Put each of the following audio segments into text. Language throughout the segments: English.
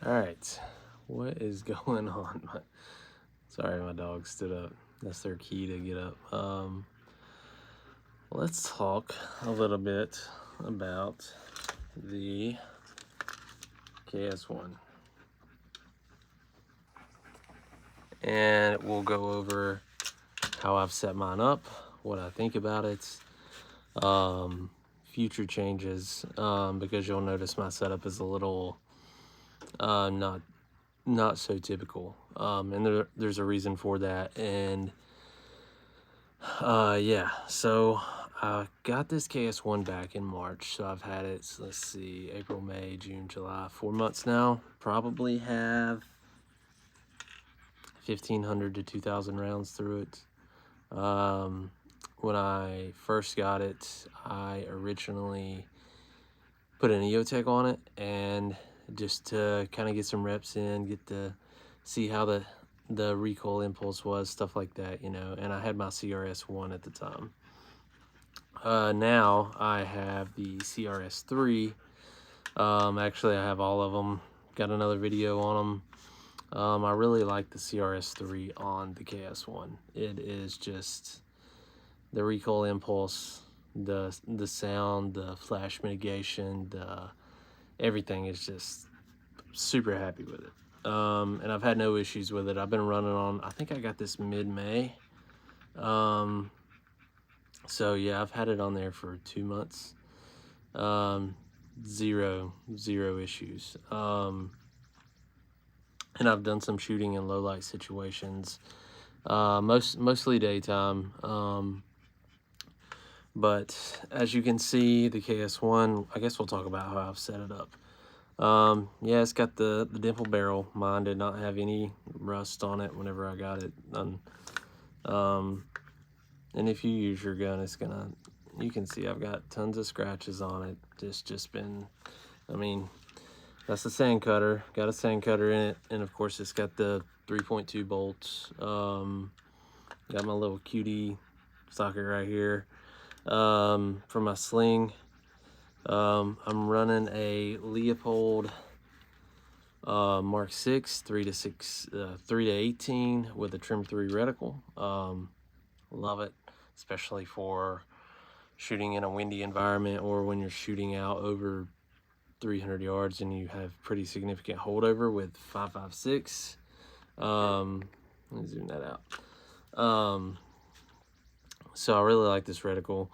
All right, what is going on? Sorry, my dog stood up. That's their key to get up. Let's talk a little bit about the KS1. And we'll go over how I've set mine up, what I think about it, future changes, because you'll notice my setup is a little not so typical, and there's a reason for that. And yeah, so I got this KS1 back in March, so I've had it, let's see, April, May, June, July, 4 months now. Probably have 1,500 to 2,000 rounds through it. When I first got it, I originally put an EOTech on it, and just to kind of get some reps in, get to see how the recoil impulse was, stuff like that, you know. And I had my CRS1 at the time. Now I have the CRS3. Actually, I have all of them. Got another video on them. I really like the CRS3 on the KS1. It is just the recoil impulse, the sound, the flash mitigation, everything is just super happy with it. And I've had no issues with it. I've been running on, I think I got this mid-May. So yeah, I've had it on there for 2 months. Zero issues. And I've done some shooting in low light situations, mostly daytime. But as you can see, the KS1, I guess we'll talk about how I've set it up. Yeah, it's got the dimple barrel. Mine did not have any rust on it whenever I got it done. And if you use your gun, it's gonna, you can see I've got tons of scratches on it. It's just been, I mean, that's the sand cutter. Got a sand cutter in it, and of course it's got the 3.2 bolts. Got my little cutie socket right here. For my sling, I'm running a Leopold Mark 6 3 to 18 with a trim 3 reticle. Love it, especially for shooting in a windy environment, or when you're shooting out over 300 yards and you have pretty significant holdover with 5.56. Let me zoom that out. So I really like this reticle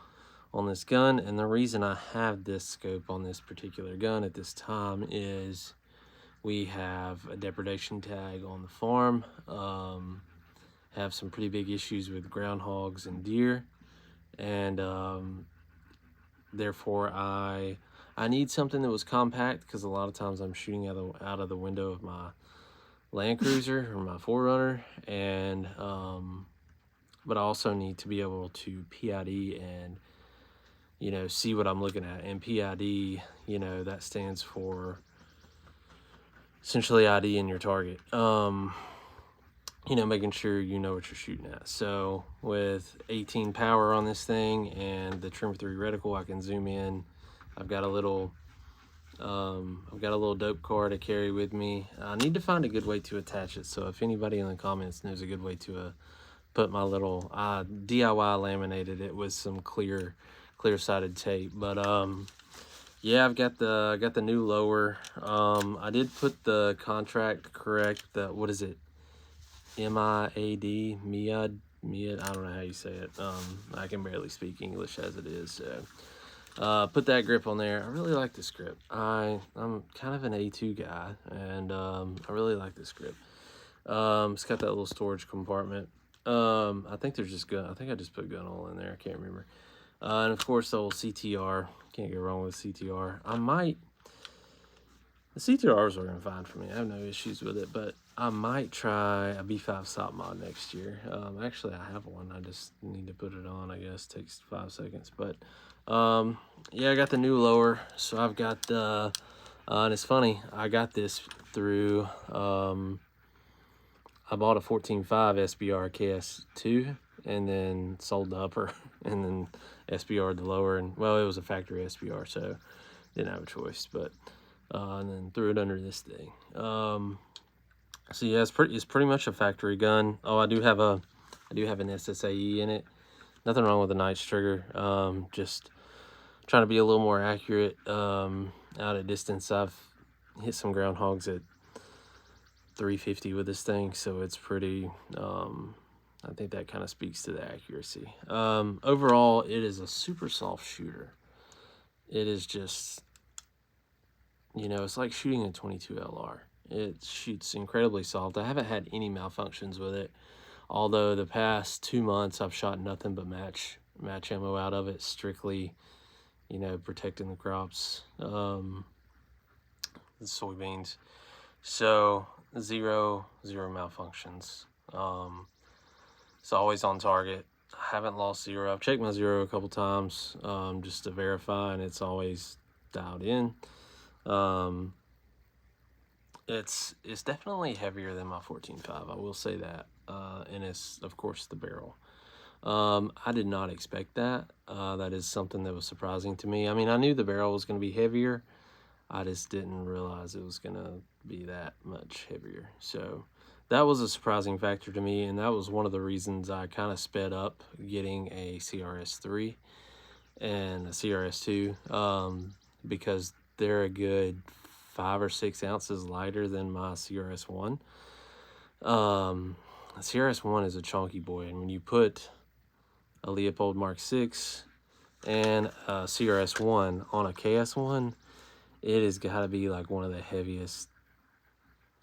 on this gun, and the reason I have this scope on this particular gun at this time is we have a depredation tag on the farm. Have some pretty big issues with groundhogs and deer, and therefore I need something that was compact, because a lot of times I'm shooting out of the window of my Land Cruiser or my 4Runner, and but I also need to be able to PID and, you know, see what I'm looking at. And PID, you know, that stands for essentially ID in your target. You know, making sure you know what you're shooting at. So with 18 power on this thing and the trim 3 reticle, I can zoom in. I've got a little dope car to carry with me. I need to find a good way to attach it. So if anybody in the comments knows a good way to put my little, DIY laminated it with some clear-sided tape. But yeah, I've got the new lower. I did put the contract correct. What is it? MIAD, Miad, I don't know how you say it. I can barely speak English as it is, so put that grip on there. I really like this grip. I'm kind of an A2 guy, and I really like this grip. It's got that little storage compartment. I think there's just gun. I think I just put gun oil in there. I can't remember. And of course, the old CTR. Can't go wrong with CTR. The CTRs are working fine for me. I have no issues with it, but I might try a B5 SOP mod next year. Actually, I have one. I just need to put it on, I guess. It takes 5 seconds. But, yeah, I got the new lower. So I've got the, and it's funny, I got this through, I bought a 14.5 SBR KS2 and then sold the upper and then SBR'd the lower. And, well, it was a factory SBR, so didn't have a choice. But and then threw it under this thing. So yeah, it's pretty much a factory gun. Oh, I do have an SSAE in it. Nothing wrong with the Knight's trigger. Just trying to be a little more accurate out at distance. I've hit some groundhogs at 350 with this thing, so it's pretty. I think that kind of speaks to the accuracy. Overall, it is a super soft shooter. It is just, it's like shooting a 22 LR. It shoots incredibly soft. I haven't had any malfunctions with it, although the past 2 months I've shot nothing but match ammo out of it, strictly, protecting the crops, the soybeans. So zero malfunctions. It's always on target. I haven't lost zero. I've checked my zero a couple times just to verify, and it's always dialed in. It's definitely heavier than my 14.5. I will say that, and it's of course the barrel. I did not expect that. That is something that was surprising to me. I mean, I knew the barrel was going to be heavier. I just didn't realize it was going to be that much heavier. So that was a surprising factor to me, and that was one of the reasons I kind of sped up getting a CRS-3 and a CRS-2, because they're a good 5 or 6 ounces lighter than my CRS-1. The CRS-1 is a chunky boy, and when you put a Leopold Mark 6 and a CRS-1 on a KS1, it has got to be like one of the heaviest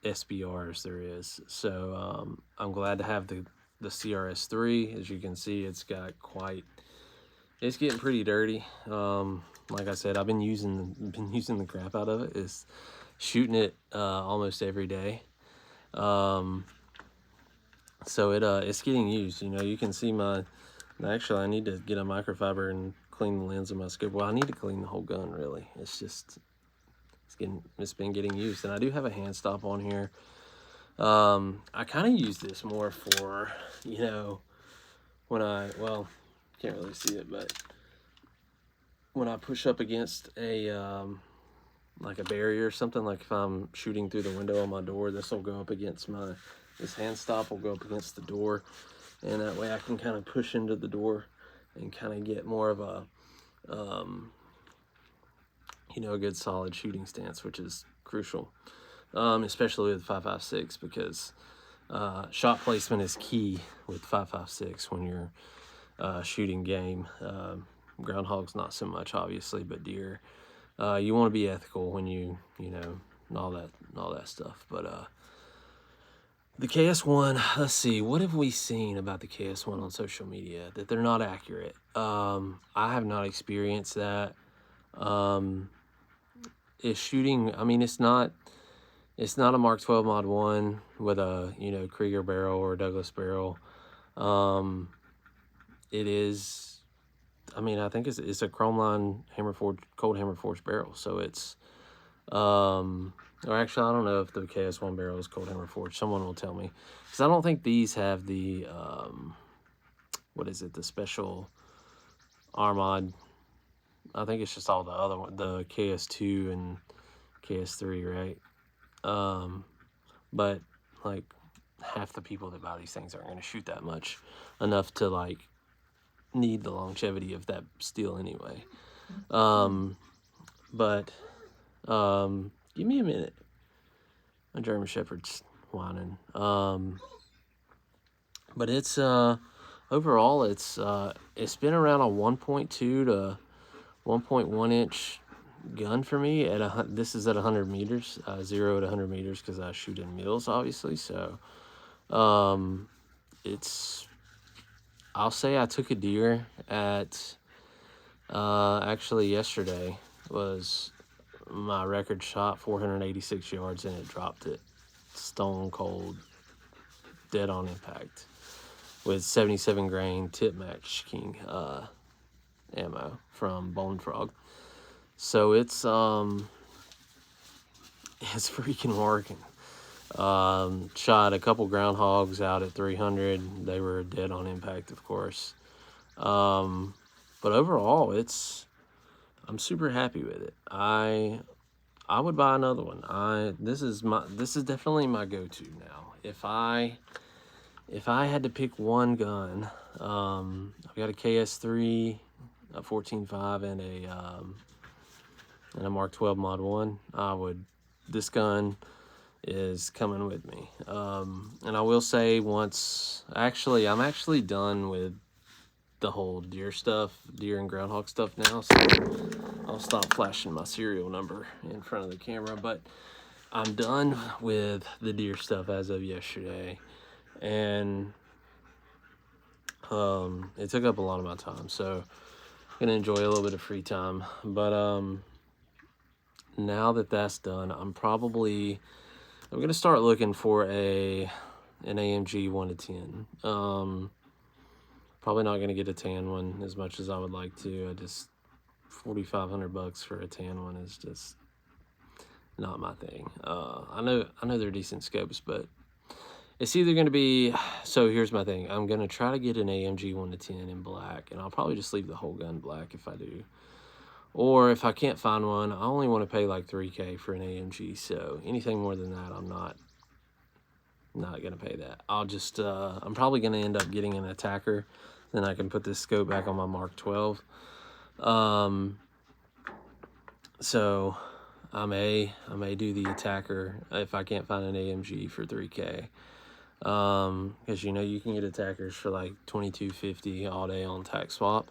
SBRs there is. So I'm glad to have the CRS-3. As you can see, it's getting pretty dirty. Like I said, I've been using the crap out of it. It's shooting it almost every day. So it's getting used. You can see actually I need to get a microfiber and clean the lens of my scope. Well, I need to clean the whole gun, really. It's been getting used, and I do have a hand stop on here. I kind of use this more for, when can't really see it, but when I push up against a like a barrier or something, like if I'm shooting through the window on my door, this will go up against this hand stop will go up against the door, and that way I can kind of push into the door and kind of get more of a a good solid shooting stance, which is crucial, especially with 5.56, because shot placement is key with 5.56 when you're shooting game. Groundhogs not so much, obviously, but deer. You want to be ethical when you all that stuff. But the KS1, let's see, what have we seen about the KS1 on social media that they're not accurate? I have not experienced that. It's shooting. I mean, it's not a Mark 12 Mod 1 with a Krieger barrel or Douglas barrel. It is. I mean, I think it's a chrome line cold hammer forged barrel. So it's or actually, I don't know if the KS1 barrel is cold hammer forged. Someone will tell me, because I don't think these have the what is it? The special Armament. I think it's just all the other one, the KS2 and KS3, right? But like half the people that buy these things aren't going to shoot that much, enough to like need the longevity of that steel anyway. But give me a minute. A German Shepherd's whining. But it's overall it's been around a 1.2 to 1.1 inch gun for me. This is at 100 meters, 0 to 100 meters, because I shoot in mils, obviously. So I'll say I took a deer at actually yesterday was my record shot, 486 yards, and it dropped it stone cold, dead on impact, with 77 grain tip match king ammo from Bone Frog. So it's freaking working. Shot a couple groundhogs out at 300. They were dead on impact, of course. But overall, I'm super happy with it. I I would buy another one. This is definitely my go-to now. If I had to pick one gun, I've got a KS3, a 14.5, and a Mark 12 Mod 1. This gun is coming with me. And I will say I'm actually done with the whole deer and groundhog stuff now, so I'll stop flashing my serial number in front of the camera, but I'm done with the deer stuff as of yesterday, and it took up a lot of my time, so I'm gonna enjoy a little bit of free time. But now that that's done, I'm gonna start looking for an AMG 1 to 10. Probably not gonna get a tan one as much as I would like to. $4,500 for a tan one is just not my thing. I know they're decent scopes, but it's either going to be, so here's my thing. I'm going to try to get an AMG 1 to 10 in black, and I'll probably just leave the whole gun black if I do. Or if I can't find one, I only want to pay like $3K for an AMG, so anything more than that, I'm not going to pay that. I'm probably going to end up getting an attacker, then I can put this scope back on my Mark 12. So I may do the attacker if I can't find an AMG for $3K. Because you can get attackers for like $22.50 all day on tax swap.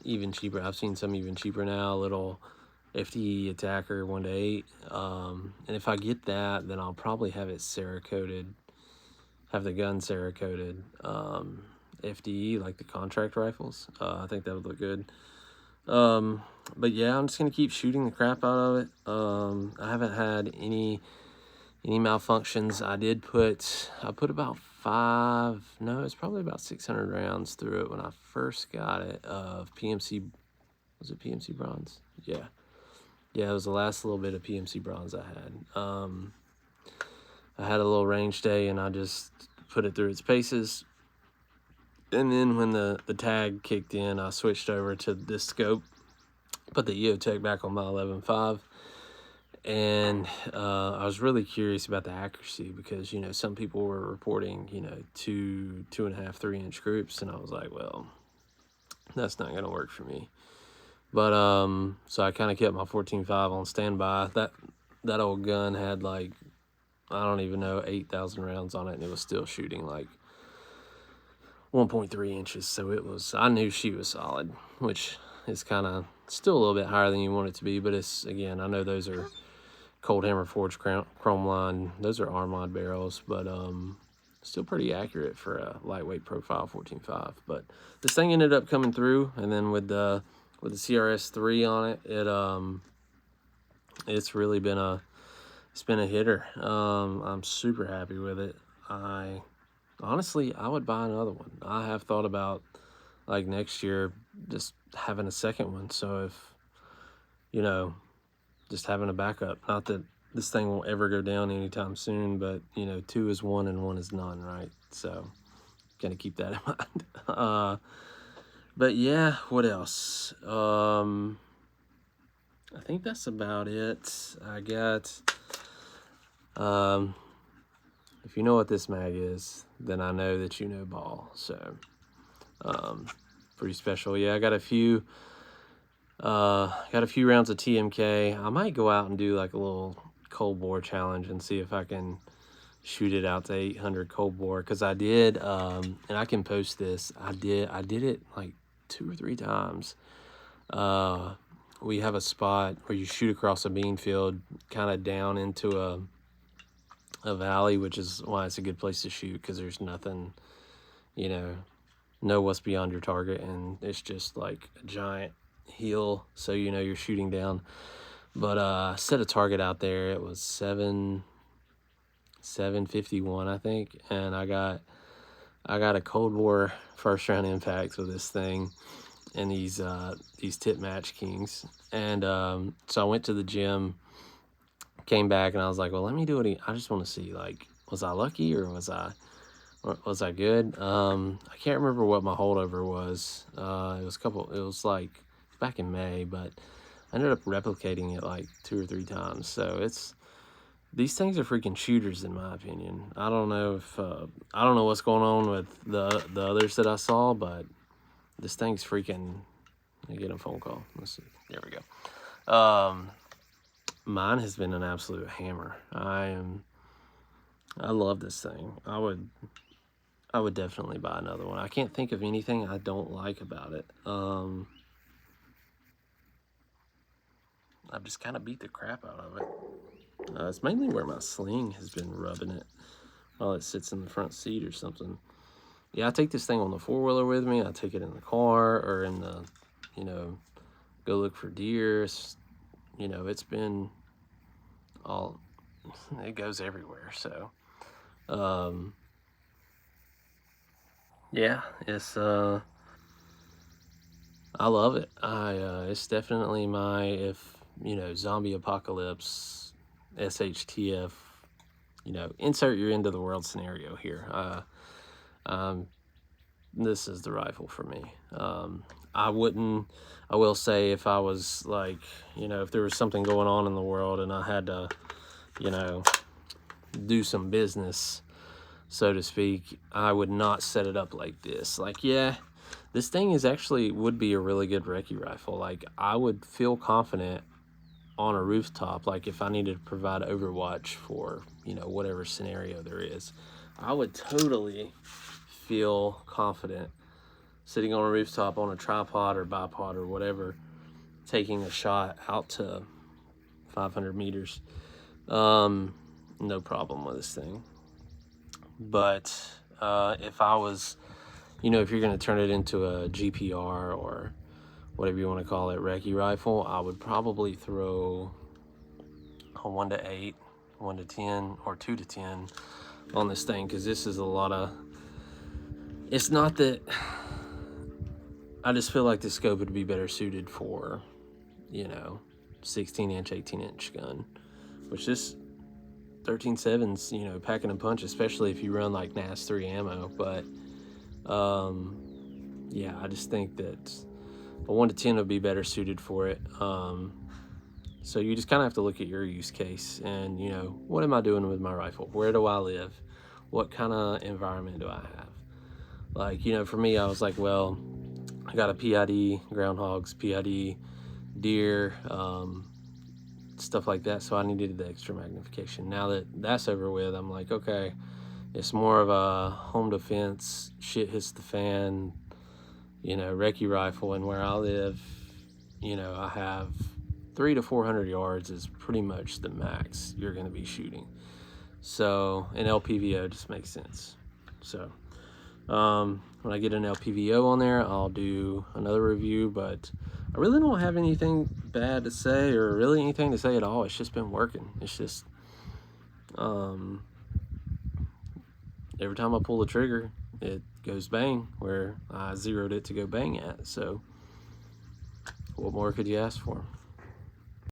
Even cheaper. I've seen some even cheaper now. Little FTE attacker 1 to 8. And if I get that, then I'll probably have it Cerakoted. Have the gun Cerakoted. FDE, like the contract rifles. I think that would look good. But yeah, I'm just gonna keep shooting the crap out of it. I haven't had any malfunctions. I put about it's probably about 600 rounds through it when I first got it of PMC. Was it PMC bronze? Yeah, it was the last little bit of PMC bronze I had. I had a little range day and I just put it through its paces. And then when the tag kicked in, I switched over to this scope, put the EOTech back on my 11.5, and I was really curious about the accuracy because, some people were reporting, 2.5, 3 inch groups, and I was like, well, that's not going to work for me. But, so I kind of kept my 14.5 on standby. That old gun had like, I don't even know, 8,000 rounds on it, and it was still shooting like 1.3 inches, so I knew she was solid, which is kind of still a little bit higher than you want it to be, but it's, again, I know those are Cold Hammer Forged chrome line, those are Armament barrels, but still pretty accurate for a lightweight profile 14.5. But this thing ended up coming through, and then with the CRS3 on it, it's really been a hitter. I'm super happy with it. Honestly, I would buy another one. I have thought about, like, next year just having a second one. So if, just having a backup. Not that this thing will ever go down anytime soon, but, 2 is 1 and 1 is none, right? So, gotta keep that in mind. But yeah, what else? I think that's about it. I got, if you know what this mag is, then I know that you know ball. So, pretty special. Yeah, I got a few rounds of TMK. I might go out and do like a little cold bore challenge and see if I can shoot it out to 800 cold bore. Cause I did, and I can post this. I did it like 2 or 3 times. We have a spot where you shoot across a bean field, kind of down into a valley, which is why it's a good place to shoot, because there's nothing, know what's beyond your target, and it's just like a giant hill, so you're shooting down. But set a target out there. It was 751, I think, and I got a cold bore first round impact with this thing and these tip match kings. And so I went to the gym, came back, and I was like, well, let me do it. I just want to see, like, was I lucky or was I good? I can't remember what my holdover was. It was like back in May, but I ended up replicating it like 2 or 3 times. So these things are freaking shooters in my opinion. I don't know if I don't know what's going on with the others that I saw, but this thing's freaking. I get a phone call. Let's see. There we go. Mine has been an absolute hammer. I love this thing. I would definitely buy another one. I can't think of anything I don't like about it. I've just kind of beat the crap out of it. It's mainly where my sling has been rubbing it while it sits in the front seat or something. Yeah, I take this thing on the 4-wheeler with me. I take it in the car or in the, go look for deer. It's been all, it goes everywhere. So, yeah, I love it. It's definitely my, zombie apocalypse, SHTF, insert your end of the world scenario here. This is the rifle for me. I will say if I was like, if there was something going on in the world and I had to, do some business, so to speak, I would not set it up like this. Like, yeah, this thing would be a really good recce rifle. Like, I would feel confident on a rooftop, like if I needed to provide overwatch for, whatever scenario there is. I would totally feel confident sitting on a rooftop on a tripod or bipod or whatever, taking a shot out to 500 meters. No problem with this thing. But if I was, if you're going to turn it into a GPR or whatever you want to call it, recce rifle, I would probably throw a 1 to 8, 1 to 10, or 2 to 10 on this thing, because this is a lot of, it's not that, I just feel like the scope would be better suited for, 16-inch, 18-inch gun, which this 13.7's, packing a punch, especially if you run like NAS 3 ammo. But yeah, I just think that a 1 to 10 would be better suited for it. So you just kind of have to look at your use case and, what am I doing with my rifle? Where do I live? What kind of environment do I have? Like, for me, I was like, well, I got a PID, groundhogs, PID, deer, stuff like that. So I needed the extra magnification. Now that that's over with, I'm like, okay, it's more of a home defense, shit hits the fan, recce rifle. And where I live, I have 300 to 400 yards is pretty much the max you're going to be shooting. So an LPVO just makes sense. So when I get an LPVO on there, I'll do another review, but I really don't have anything bad to say, or really anything to say at all. It's just been working. It's just every time I pull the trigger, it goes bang where I zeroed it to go bang at. So what more could you ask for?